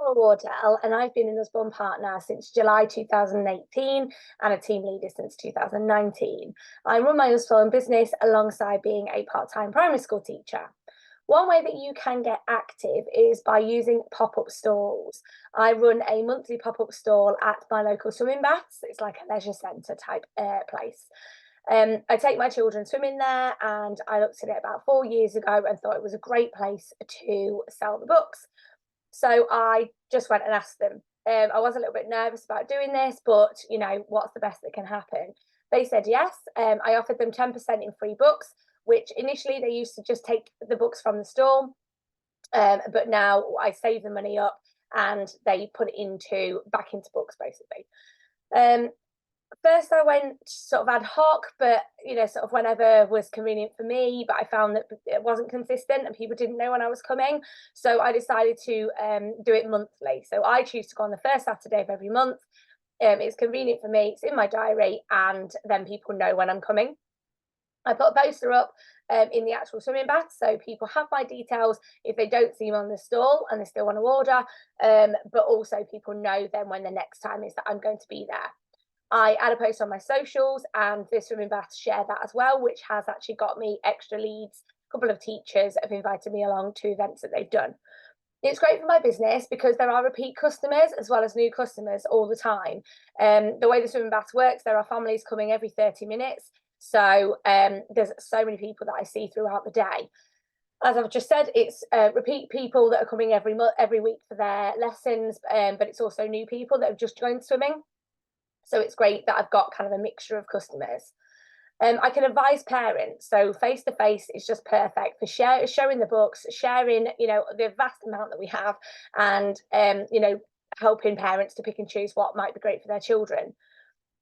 Wardell, and I've been an Usborne partner since July 2018 and a team leader since 2019. I run my Usborne business alongside being a part-time primary school teacher. One way that you can get active is by using pop-up stalls. I run a monthly pop-up stall at my local swimming baths. It's like a leisure centre type place. I take my children swimming there, and I looked at it about 4 years ago and thought it was a great place to sell the books. So I just went and asked them. I was a little bit nervous about doing this, but what's the best that can happen? They said yes. I offered them 10% in free books, which initially they used to just take the books from the store. But now I save the money up and they put it back into books basically. Um, First I went sort of ad hoc, but sort of whenever was convenient for me, but I found that it wasn't consistent and people didn't know when I was coming, so I decided to do it monthly. So I choose to go on the first Saturday of every month. It's convenient for me, it's in my diary, and then people know when I'm coming. I put a poster up in the actual swimming bath, so people have my details if they don't see me on the stall and they still want to order, but also people know then when the next time is that I'm going to be there. I add a post on my socials, and the swimming baths share that as well, which has actually got me extra leads. A couple of teachers have invited me along to events that they've done. It's great for my business because there are repeat customers as well as new customers all the time. The way the swimming baths works, there are families coming every 30 minutes. So there's so many people that I see throughout the day. As I've just said, it's repeat people that are coming every week for their lessons, but it's also new people that have just joined swimming. So it's great that I've got kind of a mixture of customers. I can advise parents, so face to face is just perfect for showing the books, sharing the vast amount that we have, and helping parents to pick and choose what might be great for their children.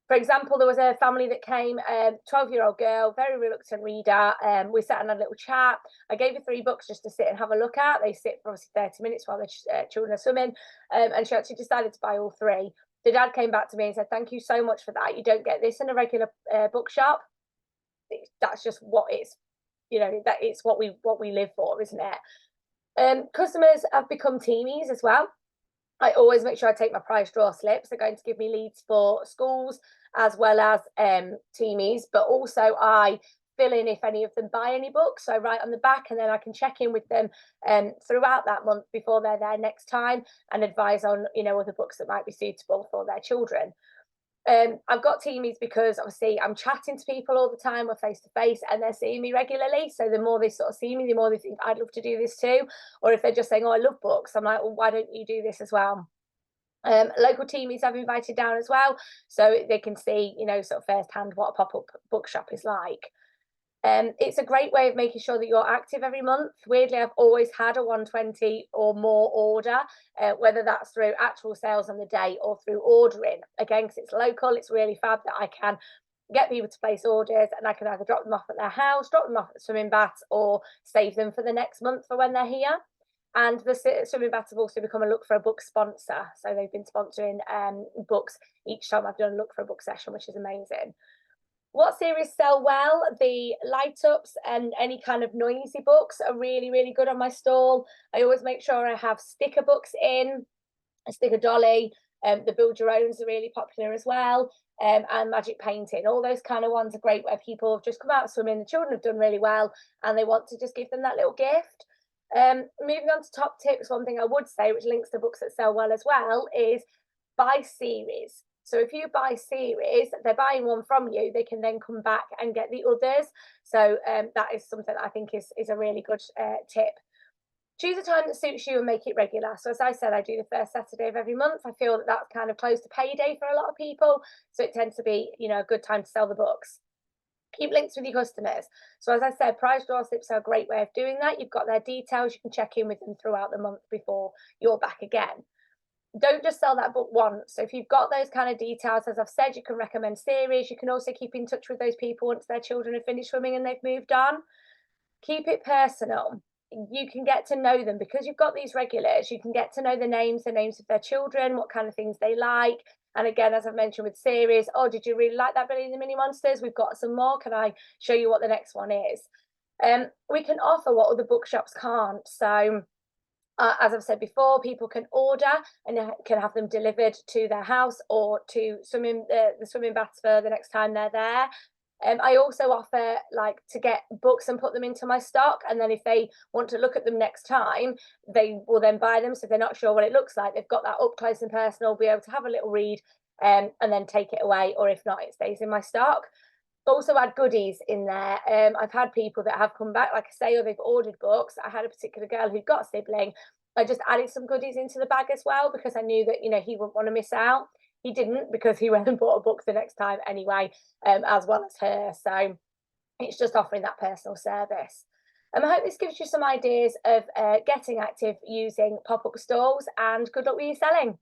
For example, there was a family that came, a 12-year-old girl, very reluctant reader. We sat and had a little chat. I gave her 3 books just to sit and have a look at. They sit for obviously 30 minutes while the children are swimming, and she actually decided to buy all 3. The dad came back to me and said, "Thank you so much for that. You don't get this in a regular bookshop." That's just what it's, that it's what we live for, isn't it? Customers have become teamies as well. I always make sure I take my price draw slips. They're going to give me leads for schools as well as teamies, but also I fill in if any of them buy any books. So I write on the back, and then I can check in with them throughout that month before they're there next time and advise on other books that might be suitable for their children. I've got teamies because obviously I'm chatting to people all the time, we're face to face, and they're seeing me regularly. So the more they sort of see me, the more they think I'd love to do this too. Or if they're just saying, "Oh, I love books," I'm like, "Well, why don't you do this as well?" Local teamies I've invited down as well, so they can see, sort of firsthand what a pop-up bookshop is like. It's a great way of making sure that you're active every month. Weirdly, I've always had a 120 or more order, whether that's through actual sales on the day or through ordering. Again, because it's local, it's really fab that I can get people to place orders, and I can either drop them off at their house, drop them off at swimming baths, or save them for the next month for when they're here. And the swimming baths have also become a Look for a Book sponsor. So they've been sponsoring books each time I've done a Look for a Book session, which is amazing. What series sell well? The light ups and any kind of noisy books are really, really good on my stall. I always make sure I have sticker books in, a sticker dolly. The Build Your Owns are really popular as well. And magic painting. All those kind of ones are great where people have just come out swimming, the children have done really well, and they want to just give them that little gift. Moving on to top tips, one thing I would say, which links to books that sell well as well, is buy series. So if you buy series, they're buying one from you, they can then come back and get the others. So that is something that I think is a really good tip. Choose a time that suits you and make it regular. So as I said, I do the first Saturday of every month. I feel that that's kind of close to payday for a lot of people. So it tends to be, a good time to sell the books. Keep links with your customers. So as I said, price draw slips are a great way of doing that. You've got their details. You can check in with them throughout the month before you're back again. Don't just sell that book once. So if you've got those kind of details, as I've said, you can recommend series. You can also keep in touch with those people once their children have finished swimming and they've moved on. Keep it personal. You can get to know them because you've got these regulars. You can get to know the names of their children, what kind of things they like. And again, as I've mentioned with series, "Oh, did you really like that Billy and the Mini Monsters? We've got some more. Can I show you what the next one is?" We can offer what other bookshops can't. So As I've said before, people can order and can have them delivered to their house or to the swimming baths for the next time they're there. I also offer like to get books and put them into my stock, and then if they want to look at them next time, they will then buy them. So if they're not sure what it looks like, they've got that up close and personal, be able to have a little read, and then take it away, or if not, it stays in my stock. Also add goodies in there. I've had people that have come back, like I say, or they've ordered books. I had a particular girl who got a sibling. I just added some goodies into the bag as well, because I knew that, you know, he wouldn't want to miss out. He didn't, because he went and bought a book the next time anyway, as well as her. So it's just offering that personal service. I hope this gives you some ideas of getting active using pop-up stalls, and good luck with your selling.